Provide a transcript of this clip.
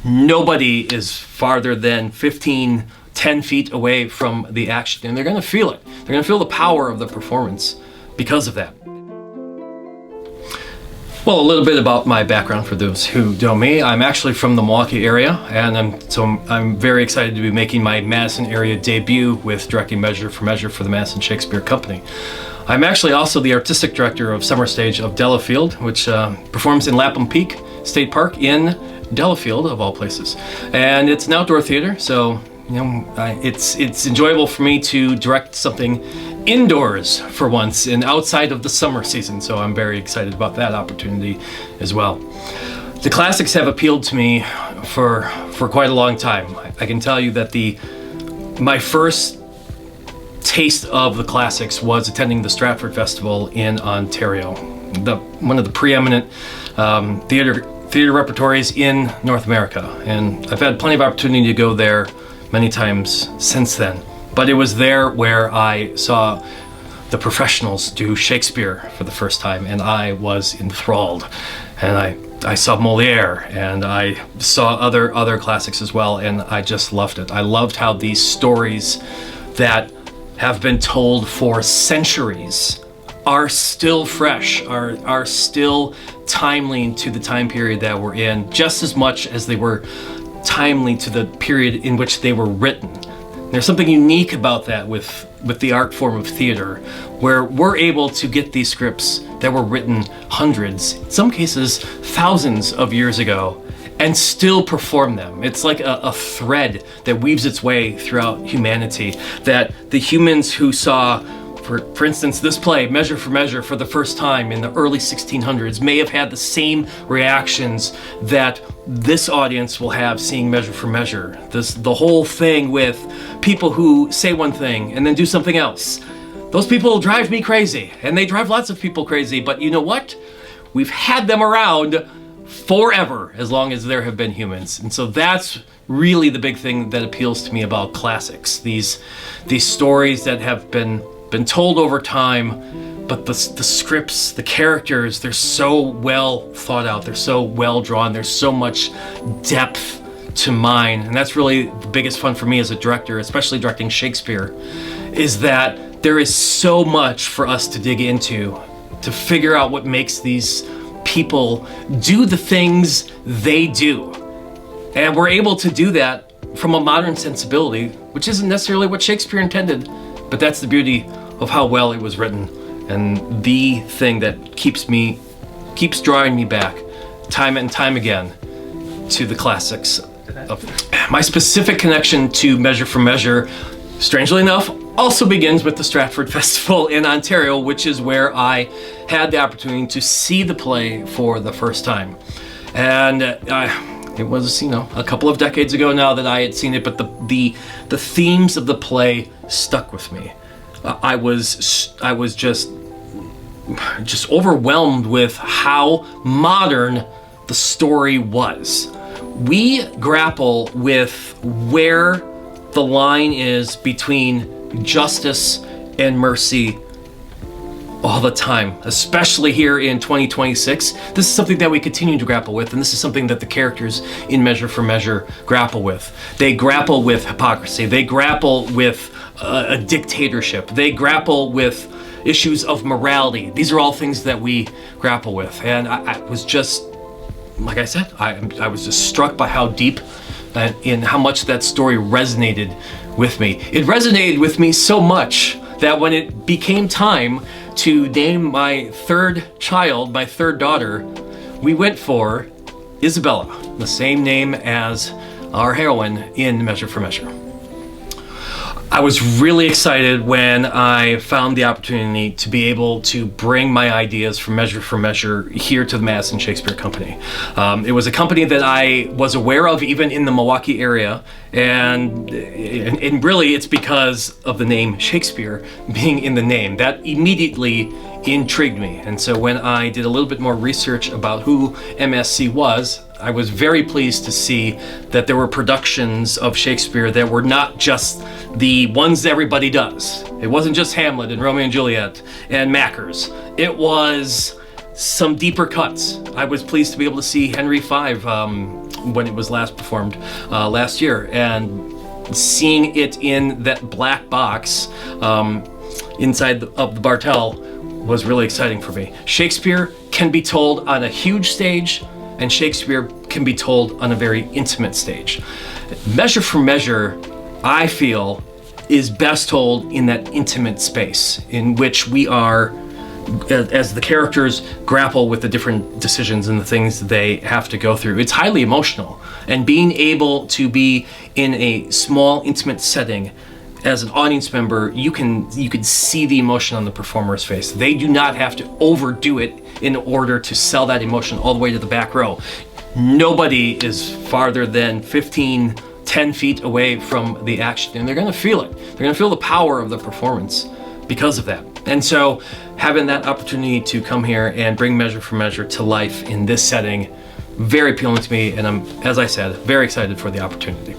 nobody is farther than 10 feet away from the action, and they're going to feel it. They're going to feel the power of the performance because of that. Well, a little bit about my background for those who know me. I'm actually from the Milwaukee area, and I'm very excited to be making my Madison area debut with directing Measure for Measure for the Madison Shakespeare Company. I'm actually also the artistic director of Summer Stage of Delafield, which performs in Lapham Peak State Park in Delafield, of all places. And it's an outdoor theater, so it's enjoyable for me to direct something indoors for once and outside of the summer season, so I'm very excited about that opportunity as well. The classics have appealed to me for quite a long time. I can tell you that my first taste of the classics was attending the Stratford Festival in Ontario, one of the preeminent theater repertories in North America, and I've had plenty of opportunity to go there many times since then. But it was there where I saw the professionals do Shakespeare for the first time, and I was enthralled. And I saw Molière, and I saw other classics as well, and I just loved it. I loved how these stories that have been told for centuries are still fresh, are still timely to the time period that we're in, just as much as they were timely to the period in which they were written. There's something unique about that with the art form of theater, where we're able to get these scripts that were written hundreds, in some cases thousands of years ago, and still perform them. It's like a thread that weaves its way throughout humanity, that the humans who saw, for instance, this play, Measure for the first time in the early 1600s, may have had the same reactions that this audience will have seeing Measure for Measure. The whole thing with people who say one thing and then do something else. Those people drive me crazy, and they drive lots of people crazy, but you know what? We've had them around forever, as long as there have been humans. And so that's really the big thing that appeals to me about classics. These stories that have been told over time, but the scripts, the characters, they're so well thought out, they're so well drawn, there's so much depth to mine. And that's really the biggest fun for me as a director, especially directing Shakespeare, is that there is so much for us to dig into, to figure out what makes these people do the things they do. And we're able to do that from a modern sensibility, which isn't necessarily what Shakespeare intended, but that's the beauty of how well it was written, and the thing that keeps drawing me back time and time again to the classics. My specific connection to Measure for Measure, strangely enough, also begins with the Stratford Festival in Ontario, which is where I had the opportunity to see the play for the first time. And it was, a couple of decades ago now that I had seen it, but the themes of the play stuck with me. I was just overwhelmed with how modern the story was. We grapple with where the line is between justice and mercy all the time, especially here in 2026. This is something that we continue to grapple with, and this is something that the characters in Measure for Measure grapple with. They grapple with hypocrisy. They grapple with a dictatorship. They grapple with issues of morality. These are all things that we grapple with. And I was just, like I said, I was just struck by how deep and how much that story resonated with me. It resonated with me so much that when it became time to name my third child, my third daughter, we went for Isabella, the same name as our heroine in Measure for Measure. I was really excited when I found the opportunity to be able to bring my ideas from Measure for Measure here to the Madison Shakespeare Company. It was a company that I was aware of even in the Milwaukee area, and really it's because of the name Shakespeare being in the name. That immediately intrigued me. And so when I did a little bit more research about who MSC was, I was very pleased to see that there were productions of Shakespeare that were not just the ones everybody does. It wasn't just Hamlet and Romeo and Juliet and Mackers. It was some deeper cuts. I was pleased to be able to see Henry V, when it was last performed last year, and seeing it in that black box inside of the Bartell was really exciting for me. Shakespeare can be told on a huge stage, and Shakespeare can be told on a very intimate stage. Measure for Measure, I feel, is best told in that intimate space in which we are, as the characters grapple with the different decisions and the things they have to go through. It's highly emotional, and being able to be in a small, intimate setting as an audience member, you can see the emotion on the performer's face. They do not have to overdo it in order to sell that emotion all the way to the back row. Nobody is farther than 10 feet away from the action, and they're gonna feel it. They're gonna feel the power of the performance because of that. And so having that opportunity to come here and bring Measure for Measure to life in this setting, very appealing to me, and I'm, as I said, very excited for the opportunity.